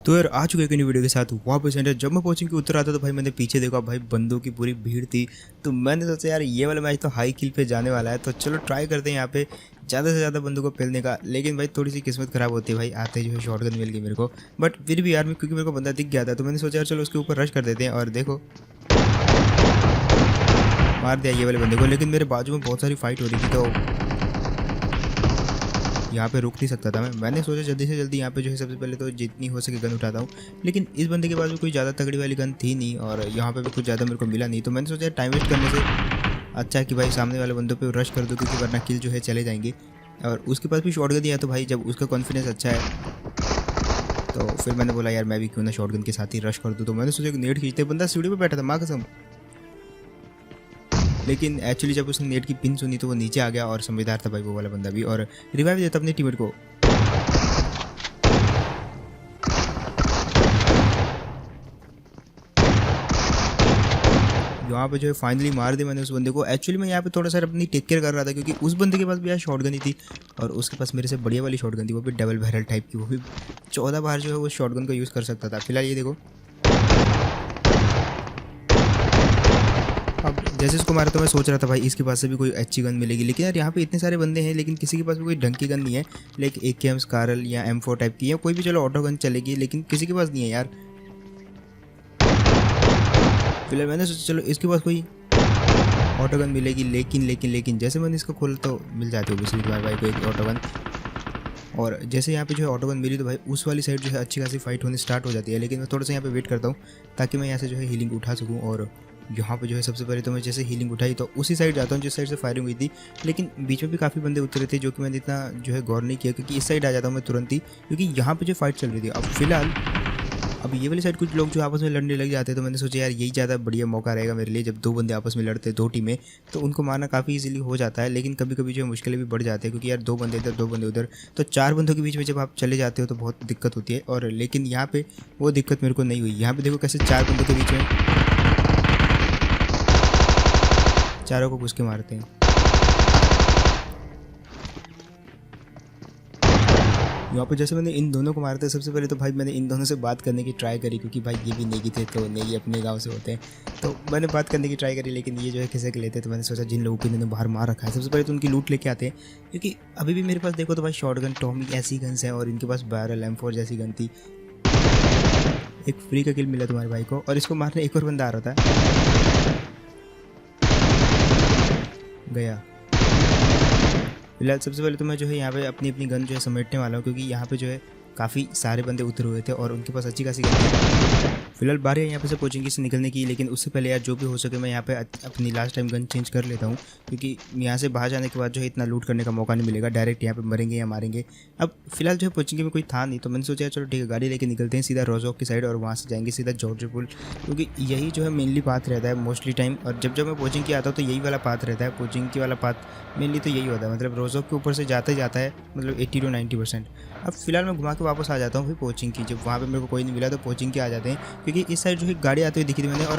तो यार आ चुके हैं एक न्यू वीडियो के साथ वापस एंड जब मैं कोचिंग के उत्तर आता तो भाई मैंने पीछे देखा भाई बंदों की पूरी भीड़ थी। तो मैंने सोचा यार ये वाला मैच तो हाई किल पे जाने वाला है, तो चलो ट्राई करते हैं यहाँ पे ज़्यादा से ज़्यादा बंदों को पेलने का। लेकिन भाई थोड़ी सी किस्मत ख़राब होती है भाई, आते जो है शॉटगन मिल गई मेरे को। बट फिर भी यार क्योंकि मेरे को बंदा दिख गया था तो मैंने सोचा यार चलो उसके ऊपर रश कर देते हैं। और देखो मार दिया ये वाले बंदे को, लेकिन मेरे बाजू में बहुत सारी फाइट हो रही थी तो यहाँ पे रुक नहीं सकता था मैंने सोचा जल्दी से जल्दी यहाँ पे जो है सबसे पहले तो जितनी हो सके गन उठाता हूँ। लेकिन इस बंदे के पास भी कोई ज़्यादा तगड़ी वाली गन थी नहीं और यहाँ पे भी कुछ ज़्यादा मेरे को मिला नहीं। तो मैंने सोचा टाइम वेस्ट करने से अच्छा है कि भाई सामने वाले बंदों पे रश कर दो, क्योंकि वरना किल जो है चले जाएंगे। और उसके पास भी शॉटगन दिया, तो भाई जब उसका कॉन्फिडेंस अच्छा है तो फिर मैंने बोला यार मैं भी क्यों ना शॉटगन के साथ ही रश कर दूँ। तो मैंने सोचा नेट खींचते, बंदा सीढ़ी पर बैठा था माँ कसम, लेकिन एक्चुअली जब उसने नेट की पिन सुनी तो वो नीचे आ गया और समझदार था भाई वो वाला बंदा भी, और रिवाइव देता अपने टीममेट को। यहाँ पे जो है फाइनली मार दिया मैंने उस बंदे को। एक्चुअली मैं यहाँ पे थोड़ा सा अपनी टेक केयर कर रहा था क्योंकि उस बंदे के पास भी यार शॉटगन ही थी और उसके पास मेरे से बढ़िया वाली शॉटगन थी, वो भी डबल बैरल टाइप की, वो भी 14 बार जो है वो शॉटगन का यूज़ कर सकता था। फिलहाल ये देखो अब जैसे इसको मारा तो मैं सोच रहा था भाई इसके पास से भी कोई अच्छी गन मिलेगी, लेकिन यार यहाँ पे इतने सारे बंदे हैं लेकिन किसी के पास भी कोई ढंग की गन नहीं है। लाइक AKM स्कारल या M4 टाइप की या कोई भी चलो ऑटो गन चलेगी, लेकिन किसी के पास नहीं है यार। फिलहाल मैंने सोचा चलो इसके पास कोई ऑटो गन मिलेगी, लेकिन जैसे मैंने इसको खोला तो मिल जाती होगी सीट भाई को एक ऑटो गन। और जैसे यहाँ पे जो है ऑटो गन मिली तो भाई उस वाली साइड जो है अच्छी खासी फाइट होनी स्टार्ट हो जाती है। लेकिन मैं थोड़ा सा यहाँ पे वेट करता हूँ ताकि मैं यहाँ से जो है हीलिंग उठा सकूँ। और यहाँ पे जो है सबसे पहले तो मैं जैसे हीलिंग उठाई तो उसी साइड जाता हूँ जिस साइड से फायरिंग हुई थी, लेकिन बीच में भी काफ़ी बंदे उतरे थे जो कि मैंने इतना जो है गौर नहीं किया, क्योंकि इस साइड आ जाता हूँ मैं तुरंत ही क्योंकि यहाँ पे जो फाइट चल रही थी। अब फिलहाल अब ये वाली साइड कुछ लोग जो आपस में लड़ने लग जाते हैं, तो मैंने सोचा यार यही ज़्यादा बढ़िया मौका रहेगा मेरे लिए। जब दो बंदे आपस में लड़ते हैं दो टीमें तो उनको मारना काफ़ी इजीली हो जाता है, लेकिन कभी कभी जो है मुश्किलें भी बढ़ जाती है क्योंकि यार दो बंदे इधर दो बंदे उधर, तो चार बंदों के बीच में जब आप चले जाते हो तो बहुत दिक्कत होती है। और लेकिन यहाँ पे वो दिक्कत मेरे को नहीं हुई। यहाँ पे देखो कैसे चार बंदों के बीच में चारों को घुस के मारते हैं। यहाँ पे जैसे मैंने इन दोनों को मारा था सबसे पहले तो भाई मैंने इन दोनों से बात करने की ट्राई करी, क्योंकि भाई ये भी नेगी थे तो नेगी अपने गांव से होते हैं, तो मैंने बात करने की ट्राई करी। लेकिन ये जो है खिसक लेते, तो मैंने सोचा जिन लोगों को इन्होंने बाहर मार रखा है सबसे पहले तो उनकी लूट लेके आते हैं, क्योंकि अभी भी मेरे पास देखो तो भाई शॉटगन टॉमी ऐसी गन्स हैं और इनके पास बैरल M4 जैसी गन थी। एक फ्री का किल मिला तुम्हारे भाई को और इसको मारने एक और बंदा आ रहा था, गया। फिलहाल सबसे पहले तो मैं जो है यहाँ पे अपनी अपनी गन जो है समेटने वाला हूँ, क्योंकि यहाँ पे जो है काफ़ी सारे बंदे उतरे हुए थे और उनके पास अच्छी खासी गन थी। फिलहाल बारी है यहाँ पे से कोचिंग से निकलने की, लेकिन उससे पहले यार जो भी हो सके मैं यहाँ पे अपनी लास्ट टाइम गन चेंज कर लेता हूँ, क्योंकि यहाँ से बाहर जाने के बाद जो है इतना लूट करने का मौका नहीं मिलेगा, डायरेक्ट यहाँ पे मरेंगे या मारेंगे। अब फिलहाल जो है कोचिंग में कोई था नहीं, तो मैंने सोचा चलो ठीक है गाड़ी लेके निकलते हैं सीधा रोजॉक की साइड और वहाँ से जाएंगे सीधा जॉर्ज पुल, क्योंकि यही जो है मेनली पाथ रहता है मोस्टली टाइम। और जब मैं कोचिंग की आता हूँ तो यही वाला पाथ रहता है, कोचिंग की वाला पाथ मेनली तो यही होता है, मतलब रोजॉक के ऊपर से जाता ही जाता है, मतलब 80 to 90%। अब फिलहाल मैं घुमा के वापस आ जाता हूँ फिर कोचिंग की, जब वहाँ पे मेरे को कोई नहीं मिला तो कोचिंग के आ जाते हैं, क्योंकि इस साइड जो है गाड़ी आती हुई दिखी थी मैंने और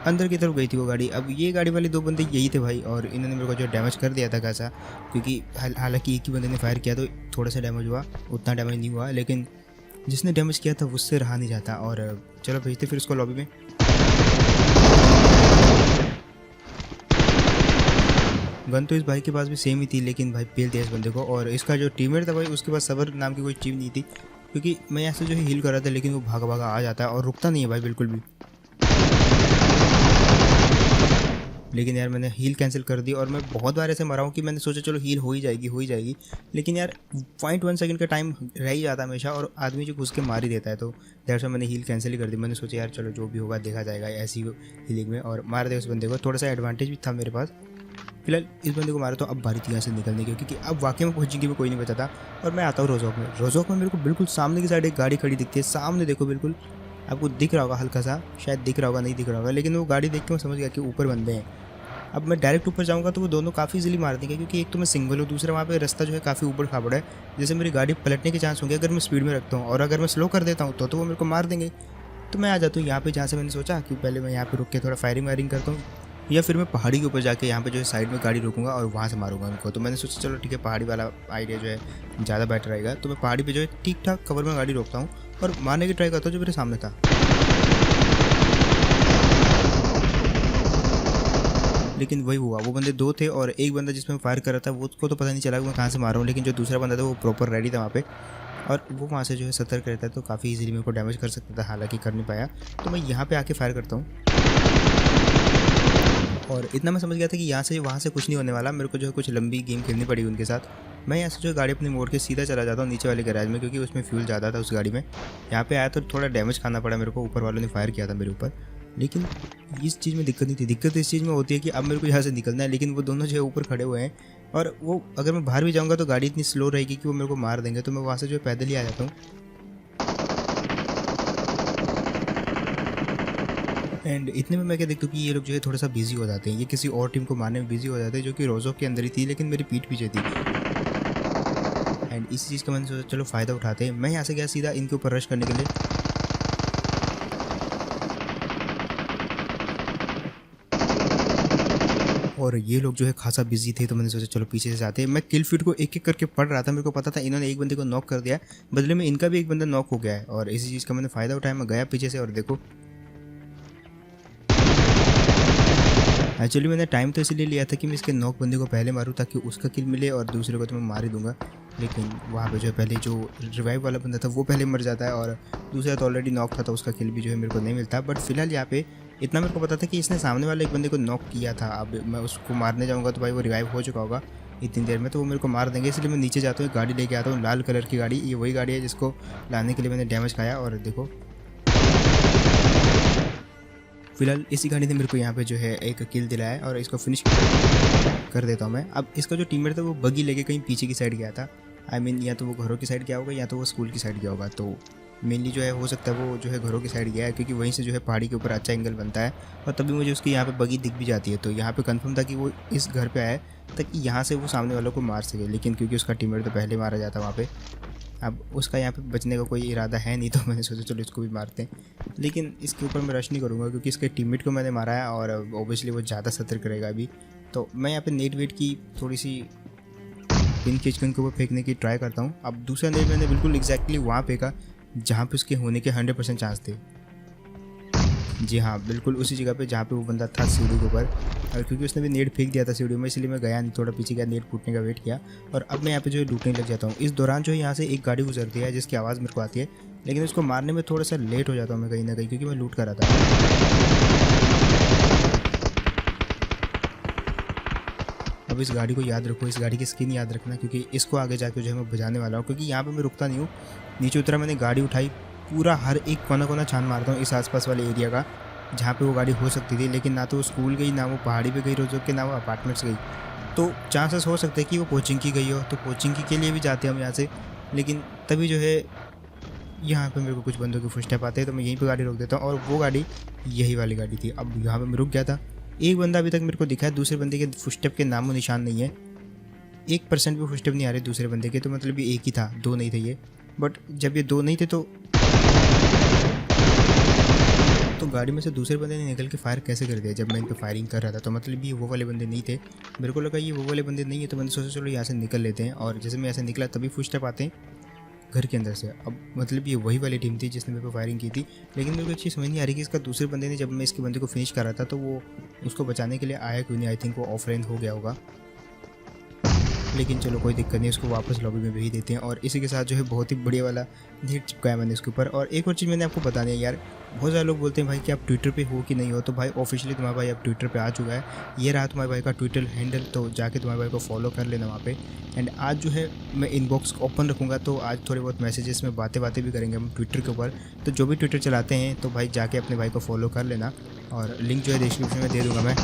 अंदर की तरफ गई थी वो गाड़ी। अब ये गाड़ी वाले दो बंदे यही थे भाई और इन्होंने मेरे को जो डैमेज कर दिया था खासा, क्योंकि हालांकि एक ही बंदे ने फायर किया तो थोड़ा सा डैमेज हुआ, उतना डैमेज नहीं हुआ, लेकिन जिसने डैमेज किया था उससे रहा नहीं जाता। और चलो भेजते फिर उसको लॉबी में। गन तो इस भाई के पास भी सेम ही थी, लेकिन भाई पेल दिया इस बंदे को। और इसका जो टीममेट था भाई उसके पास सबर नाम की कोई चीज़ नहीं थी, क्योंकि मैं ऐसे जो है हील कर रहा था लेकिन वो भागा भागा आ जाता है और रुकता नहीं है भाई बिल्कुल भी। लेकिन यार मैंने हील कैंसिल कर दी और मैं बहुत बार ऐसे मरा हूँ कि मैंने सोचा चलो हील हो ही जाएगी, लेकिन यार 0.1 सेकंड का टाइम रह ही जाता है हमेशा और आदमी जो घुस के मार ही देता है, तो दैट्स व्हाई मैंने हील कैंसिल ही कर दी। मैंने सोचा यार चलो जो भी होगा देखा जाएगा ऐसी हीलिंग में, और मार दे उस बंदे को। थोड़ा सा एडवांटेज भी था मेरे पास। फिलहाल इस बंदे को मारा तो अब बारी थी यहाँ से निकलने की, क्योंकि अब वाकई में कोचिंग में कोई नहीं बचा था। और मैं आता हूँ रोजॉक में मेरे को बिल्कुल सामने की साइड एक गाड़ी खड़ी दिखती है, सामने देखो बिल्कुल आपको दिख रहा होगा, हल्का सा शायद दिख रहा होगा नहीं दिख रहा होगा, लेकिन वो गाड़ी देख के मैं समझ गया कि ऊपर बंदे हैं। अब मैं डायरेक्ट ऊपर जाऊंगा तो वो दोनों काफ़ी इजीली मार देंगे, क्योंकि एक तो मैं सिंगल हूँ, दूसरा वहाँ पे रास्ता जो है काफ़ी ऊबड़ खाबड़ है, जैसे मेरी गाड़ी पलटने के चांस होंगे अगर मैं स्पीड में रखता हूँ, और अगर मैं स्लो कर देता हूँ तो वो मेरे को मार देंगे। तो मैं आ जाता हूँ यहाँ पे जहाँ से मैंने सोचा कि पहले मैं यहाँ पे रुक के थोड़ा फायरिंग वायरिंग करता हूँ, या फिर मैं पहाड़ी के ऊपर जाके यहाँ पे जो है साइड में गाड़ी रोकूंगा और वहाँ से मारूंगा उनको। तो मैंने सोचा चलो ठीक है, पहाड़ी वाला आइडिया जो है ज़्यादा बेटर रहेगा। तो मैं पहाड़ी पे जो है ठीक ठाक कवर में गाड़ी रोकता हूँ और मारने की ट्राई करता हूँ जो मेरे सामने था। लेकिन वही हुआ, वो बंदे 2 थे और एक बंदा जिसमें फायर कर रहा था वो उसको तो पता नहीं चला कि मैं कहाँ से मार रहा हूँ, लेकिन जो दूसरा बंदा था वो प्रॉपर रेडी था वहाँ पे और वो वहाँ से जो है सतर्क रहता है तो काफ़ी इजीली मेरे को डैमेज कर सकता था, हालांकि कर नहीं पाया। तो मैं यहाँ पे आके फायर करता हूँ और इतना मैं समझ गया था कि यहाँ से वहाँ से कुछ नहीं होने वाला। मेरे को जो है कुछ लंबी गेम खेलनी पड़ी उनके साथ। मैं यहाँ से जो है गाड़ी अपनी मोड़ के सीधा चला जाता हूँ नीचे वाले गैराज में, क्योंकि उसमें फ्यूल ज़्यादा था उस गाड़ी में। यहाँ पे आया तो थोड़ा डैमेज खाना पड़ा मेरे को, ऊपर वालों ने फायर किया था मेरे ऊपर। लेकिन इस चीज़ में दिक्कत नहीं थी, दिक्कत इस चीज़ में होती है कि अब मेरे को यहाँ से निकलना है, लेकिन वो दोनों जो है ऊपर खड़े हुए हैं और वो अगर मैं बाहर भी जाऊँगा तो गाड़ी इतनी स्लो रहेगी कि वो मेरे को मार देंगे। तो मैं वहाँ से जो है पैदल ही आ जाता हूँ। एंड इतने में मैं क्या देखता हूँ कि ये लोग जो है थोड़ा सा बिजी हो जाते हैं, ये किसी और टीम को मारने में बिजी हो जाते हैं जो कि रोज़ों के अंदर ही थी, लेकिन मेरी पीठ पीछे थी। एंड इसी चीज़ का मैंने सोचा चलो फ़ायदा उठाते हैं। मैं यहाँ से गया सीधा इनके ऊपर रश करने के लिए। और ये लोग जो है खासा बिजी थे, तो मैंने सोचा चलो पीछे से जाते हैं। मैं किल फीड को एक एक करके पढ़ रहा था, मेरे को पता था इन्होंने एक बंदे को नॉक कर दिया, बदले में इनका भी एक बंदा नॉक हो गया है और इसी चीज़ का मैंने फ़ायदा उठाया। मैं गया पीछे से और देखो एक्चुअली मैंने टाइम तो इसीलिए लिया था कि मैं इसके नॉक बंदे को पहले मारूं ताकि उसका किल मिले और दूसरे को तो मैं मार ही दूंगा। लेकिन वहाँ पे जो है पहले जो रिवाइव वाला बंदा था वो पहले मर जाता है और दूसरा तो ऑलरेडी नॉक था, तो उसका किल भी जो है मेरे को नहीं मिलता। बट फिलहाल यहाँ पे इतना मेरे को पता था कि इसने सामने वाले एक बंदे को नॉक किया था। अब मैं उसको मारने जाऊँगा तो भाई वो रिवाइव हो चुका होगा इतनी देर में, तो वो मेरे को मार देंगे। इसलिए मैं नीचे जाता हूँ, गाड़ी लेके आता हूँ, लाल कलर की गाड़ी। ये वही गाड़ी है जिसको लाने के लिए मैंने डैमेज खाया। और देखो फिलहाल इसी गाड़ी ने मेरे को यहाँ पे जो है एक किल दिलाया है और इसको फिनिश कर देता हूँ मैं। अब इसका जो टीममेट था वो बगी लेके कहीं पीछे की साइड गया था। आई मीन या तो वो घरों की साइड गया होगा या तो वो स्कूल की साइड गया होगा। तो मेनली जो है हो सकता है वो जो है घरों की साइड गया है, क्योंकि वहीं से जो है पहाड़ी के ऊपर अच्छा एंगल बनता है और तभी मुझे उसकी यहाँ पे बगी दिख भी जाती है। तो यहाँ पे कंफर्म था कि वो इस घर पे आया ताकि यहाँ से वो सामने वालों को मार सके, लेकिन क्योंकि उसका टीममेट तो पहले मारा जाता वहाँ पे, अब उसका यहाँ पे बचने का कोई इरादा है नहीं, तो मैंने सोचा चलो इसको भी मारते हैं। लेकिन इसके ऊपर मैं रश नहीं करूँगा क्योंकि इसके टीममेट को मैंने मारा है और ऑब्वियसली वो ज़्यादा सतर्क रहेगा अभी। तो मैं यहाँ पे नेट वेट की थोड़ी सी पिन खींच के उनके ऊपर फेंकने की ट्राई करता हूँ। अब दूसरा नेट मैंने बिल्कुल एग्जैक्टली वहाँ फेंका जहाँ पे उसके होने के 100% चांस थे। जी हाँ, बिल्कुल उसी जगह पे जहाँ पे वो बंदा था सीढ़ी के ऊपर। और क्योंकि उसने भी नेट फेंक दिया था सीढ़ी में, इसलिए मैं गया नहीं, थोड़ा पीछे गया, नेट फूटने का वेट किया और अब मैं यहाँ पे जो है लूटने लग जाता हूँ। इस दौरान जो है यहाँ से एक गाड़ी गुजरती है जिसकी आवाज़ मेरे को आती है, लेकिन उसको मारने में थोड़ा सा लेट हो जाता हूँ मैं कहीं ना कहीं, क्योंकि मैं लूट कर रहा था। अब इस गाड़ी को याद रखो, इस गाड़ी की स्किन याद रखना, क्योंकि इसको आगे जाके जो है मैं बजाने वाला हूँ। क्योंकि यहाँ पे मैं रुकता नहीं हूँ, नीचे उतरा, मैंने गाड़ी उठाई, पूरा हर एक कोना कोना छान मारता हूँ इस आसपास वाले एरिया का जहाँ पे वो गाड़ी हो सकती थी। लेकिन ना तो वो स्कूल गई, ना वो पहाड़ी पे गई रोज़ों के, ना वो अपार्टमेंट्स गई। तो चांसेस हो सकते हैं कि वो कोचिंग की गई हो, तो कोचिंग की के लिए भी जाते हैं हम यहाँ से। लेकिन तभी जो है यहाँ पे मेरे को कुछ बंदों के फुटस्टेप आते हैं, तो मैं यहीं पे गाड़ी रोक देता हूँ और वो गाड़ी यही वाली गाड़ी थी। अब यहाँ पे मैं रुक गया था। एक बंदा अभी तक मेरे को दिखा है, दूसरे बंदे के फुटस्टेप के नामो निशान नहीं है, 1% भी फुटस्टेप नहीं आ रहे दूसरे बंदे के। तो मतलब ये एक ही था, 2 नहीं थे ये। बट जब ये 2 नहीं थे तो गाड़ी में से दूसरे बंदे ने निकल के फायर कैसे कर दिया जब मैं इन पर फायरिंग कर रहा था। तो मतलब ये वो वाले बंदे नहीं थे, मेरे को लगा ये वो वाले बंदे नहीं है, तो मैंने सोचा चलो यहाँ से निकल लेते हैं। और जैसे मैं यहाँ से निकला तभी फुटस्टेप आते हैं घर के अंदर से। अब मतलब ये वही वाली टीम थी जिसने मेरे को फायरिंग की थी, लेकिन मेरे को एक चीज़ समझ नहीं आ रही कि इसका दूसरे बंदे ने, जब मैं इसके बंदे को फिनिश कर रहा था तो वो उसको बचाने के लिए आया क्यों नहीं। आई थिंक वो ऑफलाइन हो गया होगा, लेकिन चलो कोई दिक्कत नहीं, उसको वापस लॉबी में भेज देते हैं। और इसी के साथ जो है बहुत ही बढ़िया वाला नेट चिपकाया मैंने इसके ऊपर। और एक और चीज़ मैंने आपको बतानी है यार, बहुत सारे लोग बोलते हैं भाई कि आप ट्विटर पे हो कि नहीं हो, तो भाई ऑफिशियली तुम्हारा भाई अब ट्विटर पे आ चुका है। ये रहा तुम्हारे भाई का ट्विटर हैंडल, तो जाके तुम्हारे भाई को फॉलो कर लेना वहाँ पे। एंड आज जो है मैं इनबॉक्स ओपन रखूँगा, तो आज थोड़े बहुत मैसेजेस में बातें भी करेंगे हम ट्विटर के ऊपर। तो जो भी ट्विटर चलाते हैं तो भाई जाके अपने भाई को फॉलो कर लेना, और लिंक जो है डिस्क्रिप्शन में दे दूँगा मैं।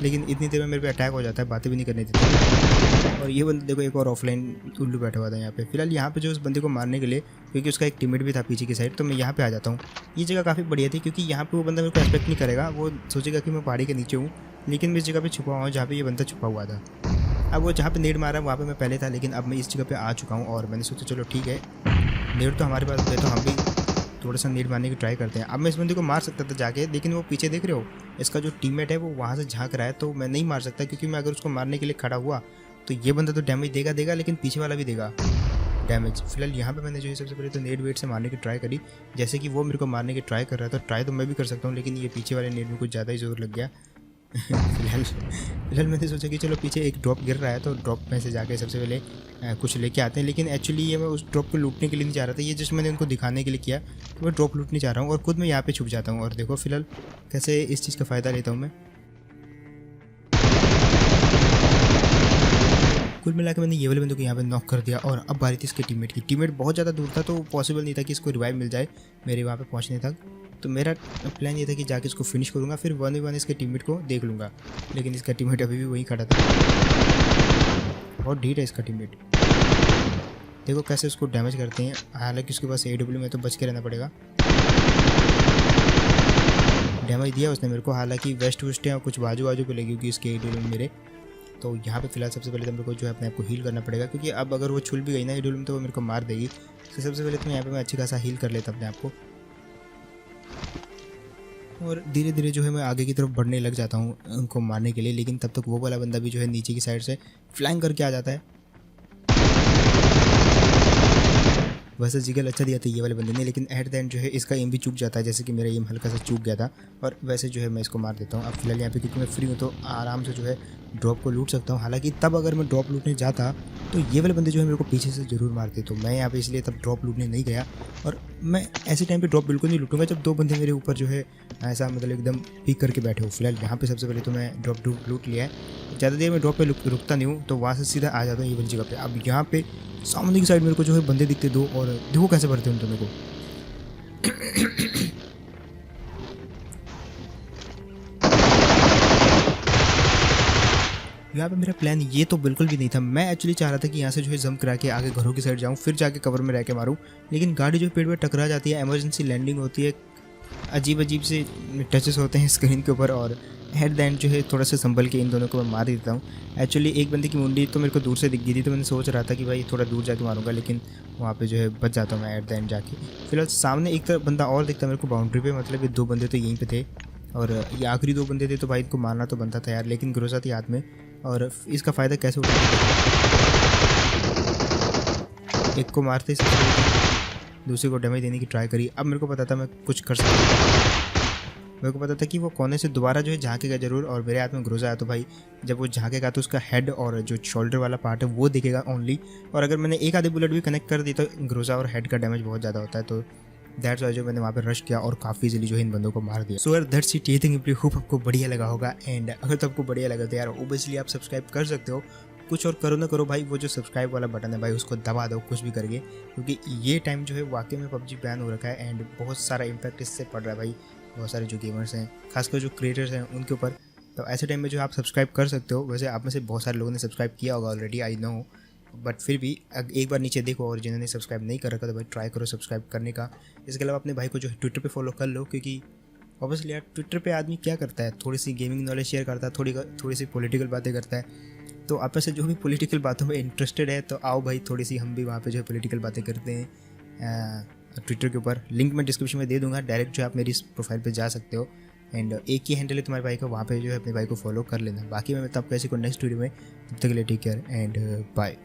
लेकिन इतनी देर में मेरे पे अटैक हो जाता है, बातें भी नहीं करनी देते। और ये बंदा देखो एक और ऑफलाइन उल्लू बैठा हुआ था यहाँ पे। फिलहाल यहाँ पे जो उस बंदे को मारने के लिए, क्योंकि उसका एक टीममेट भी था पीछे की साइड, तो मैं यहाँ पे आ जाता हूँ। ये जगह काफ़ी बढ़िया थी क्योंकि यहाँ पे वो बंदा मेरे को एक्सपेक्ट नहीं करेगा, वो सोचेगा कि मैं पहाड़ी के नीचे हूँ, लेकिन मैं इस जगह पर छुपा हुआ हूँ जहाँ पे ये बंदा छुपा हुआ था। अब वो जहाँ पे नेट मारा वहाँ पे मैं पहले था, लेकिन अब मैं इस जगह पे आ चुका हूँ और मैंने सोचा चलो ठीक है, नेट तो हमारे पास है तो हम भी थोड़ा सा नेट मारने की ट्राई करते हैं। अब मैं इस बंदे को मार सकता था जाके, लेकिन वो पीछे देख रहे हो, इसका जो टीममेट है वो वहाँ से झांक रहा है, तो मैं नहीं मार सकता, क्योंकि मैं अगर उसको मारने के लिए खड़ा हुआ तो ये बंदा तो डैमेज देगा, लेकिन पीछे वाला भी देगा डैमेज। फिलहाल यहाँ पे मैंने जो है सबसे पहले तो नेट वेट से मारने की ट्राई करी, जैसे कि वो मेरे को मारने की ट्राई कर रहा था। ट्राई तो मैं भी कर सकता हूँ, लेकिन ये पीछे वाले नेट में कुछ ज़्यादा ही जोर लग गया। फिलहाल मैंने सोचा कि चलो पीछे एक ड्रॉप गिर रहा है, तो ड्रॉप में से जाके सबसे पहले कुछ लेके आते हैं। लेकिन एक्चुअली ये मैं उस ड्रॉप को लूटने के लिए नहीं जा रहा था, ये जस्ट मैंने उनको दिखाने के लिए किया कि मैं ड्रॉप लूटने जा रहा हूँ, और खुद मैं यहाँ पे छुप जाता हूँ। और देखो फिलहाल कैसे इस चीज़ का फ़ायदा लेता हूँ मैं। कुल मिला के मैंने ये वाले बंदे को यहाँ पे नॉक कर दिया, और अब बारी थी इसके टीममेट की। टीममेट बहुत ज़्यादा दूर था, तो पॉसिबल नहीं था कि इसको रिवाइव मिल जाए मेरे वहाँ पे पहुँचने तक। तो मेरा प्लान ये था कि जाके इसको फिनिश करूँगा, फिर 1v1 इसके टीममेट को देख लूँगा। लेकिन इसका टीममेट अभी भी वहीं खड़ा था, बहुत ढीठ है इसका टीममेट। देखो कैसे उसको डैमेज करते हैं, हालांकि उसके पास AW में तो बच के रहना पड़ेगा। डैमेज दिया उसने मेरे को, हालांकि वेस्ट वेस्ट है और कुछ बाजू पे लगी होगी उसके AW मेरे। तो यहाँ पे फिलहाल सबसे पहले तो मेरे को जो है अपने आप को हील करना पड़ेगा, क्योंकि अब अगर वो छुल भी गई ना AW में तो वो मेरे को मार देगी। तो सबसे पहले तो मैं यहाँ पे मैं अच्छी खासा हील कर लेता अपने आप को, और धीरे धीरे जो है मैं आगे की तरफ बढ़ने लग जाता हूँ उनको मारने के लिए। लेकिन तब तक वो वाला बंदा भी जो है नीचे की साइड से फ्लैंक करके आ जाता है। वैसे जिगल अच्छा दिया था ये वाले बंदे ने, लेकिन एट द एंड जो है इसका एम भी चूक जाता है, जैसे कि मेरा एम हल्का सा चूक गया था। और वैसे जो है मैं इसको मार देता हूँ। अब फिलहाल यहाँ पे क्योंकि मैं फ्री हूँ तो आराम से जो है ड्रॉप को लूट सकता हूँ। हालांकि तब अगर मैं ड्रॉप लूटने जाता तो ये वाले बंदे जो है मेरे को पीछे से ज़रूर मारते, तो मैं यहाँ पे इसलिए तब ड्रॉप लूटने नहीं गया। और मैं ऐसे टाइम पे ड्रॉप बिल्कुल नहीं लूटूंगा जब दो बंदे मेरे ऊपर जो है ऐसा मतलब एकदम पीक करके बैठे हो। फिलहाल यहाँ पे सबसे पहले तो मैं ड्रॉप लूट लिया है। ज़्यादा देर में ड्रॉप पे रुकता नहीं हूँ, तो वहाँ से सीधा आ जाता हूँ ये वाली जगह पे। अब यहाँ पे सामने की साइड मेरे को जो है बंदे दिखते दो, और देखो कैसे भरते हैं उन दोनों को। यहाँ पे मेरा प्लान ये तो बिल्कुल भी नहीं था। मैं एक्चुअली चाह रहा था कि यहाँ से जो है जंप करा के आगे घरों की साइड जाऊँ, फिर जाके कवर में रह के मारूँ। लेकिन गाड़ी जो पेड़ पे टकरा जाती है, इमरजेंसी लैंडिंग होती है, अजीब से टचेस होते हैं स्क्रीन के ऊपर, और एट द एंड जो है थोड़ा सा संभल के इन दोनों को मैं मार देता हूँ। एक्चुअली एक बंदे की मुंडी तो मेरे को दूर से दिख गई थी, तो मैंने सोच रहा था कि भाई थोड़ा दूर जाके मारूंगा, लेकिन वहाँ पे जो है बच जाता हूँ मैं एट द एंड जाके। फिलहाल सामने एक तरफ बंदा और दिखता मेरे को बाउंड्री पे, मतलब ये दो बंदे तो यहीं पे थे, और ये आखिरी दो बंदे थे, तो भाई इनको मारना तो बनता था यार। लेकिन ग्रोजा थी हाथ में, और इसका फ़ायदा कैसे उठाया, एक को मारते दूसरे को डैमेज देने की ट्राई करी। अब मेरे को पता था मैं कुछ कर सकता, मेरे को पता था कि वो कोने से दोबारा जो है झांकेगा जरूर, और मेरे हाथ में ग्रोजा आया, तो भाई जब वो झांकेगा तो उसका हेड और जो शोल्डर वाला पार्ट है वो दिखेगा ओनली। और अगर मैंने एक आधे बुलेट भी कनेक्ट कर दी तो ग्रोजा और हेड का डैमेज बहुत ज़्यादा होता है। तो दैट्स वाई जो मैंने वहाँ पर रश किया और काफ़ी इजीली जो है इन बंदों को मार दिया। सो यार दैट्स इट, ये थिंग होप आपको बढ़िया लगा होगा। एंड अगर तो आपको बढ़िया लगा तो यार ओबियसली आप सब्सक्राइब कर सकते हो। कुछ और करो ना करो भाई, वो जो सब्सक्राइब वाला बटन है भाई उसको दबा दो कुछ भी करके, क्योंकि ये टाइम जो है वाकई में PUBG बैन हो रखा है, एंड बहुत सारा इम्पैक्ट इससे पड़ रहा है भाई, बहुत सारे जो गेमर्स हैं, खासकर जो क्रिएटर्स हैं उनके ऊपर। तो ऐसे टाइम में जो आप सब्सक्राइब कर सकते हो। वैसे आप में से बहुत सारे लोगों ने सब्सक्राइब किया होगा ऑलरेडी, आई नो, बट फिर भी एक बार नीचे देखो, और जिन्होंने सब्सक्राइब नहीं कर रखा तो भाई ट्राई करो सब्सक्राइब करने का। इसके अलावा अपने भाई को जो है ट्विटर पे फॉलो कर लो, क्योंकि ऑब्वियसली यार ट्विटर पे आदमी क्या करता है, थोड़ी सी गेमिंग नॉलेज शेयर करता है, थोड़ी सी पॉलिटिकल बातें करता है। तो आप से जो भी पॉलिटिकल बातों में इंटरेस्टेड है तो आओ भाई, थोड़ी सी हम भी वहाँ पे जो है पॉलिटिकल बातें करते हैं ट्विटर के ऊपर। लिंक मैं डिस्क्रिप्शन में दे दूंगा, डायरेक्ट जो आप मेरी इस प्रोफाइल पे जा सकते हो। एंड एक ही हैंडल है तुम्हारे भाई का, वहाँ पे जो है अपने भाई को फॉलो कर लेना। बाकी मैं तब कैसे को नेक्स्ट वीडियो में, तब तक के लिए टेक केयर एंड बाय।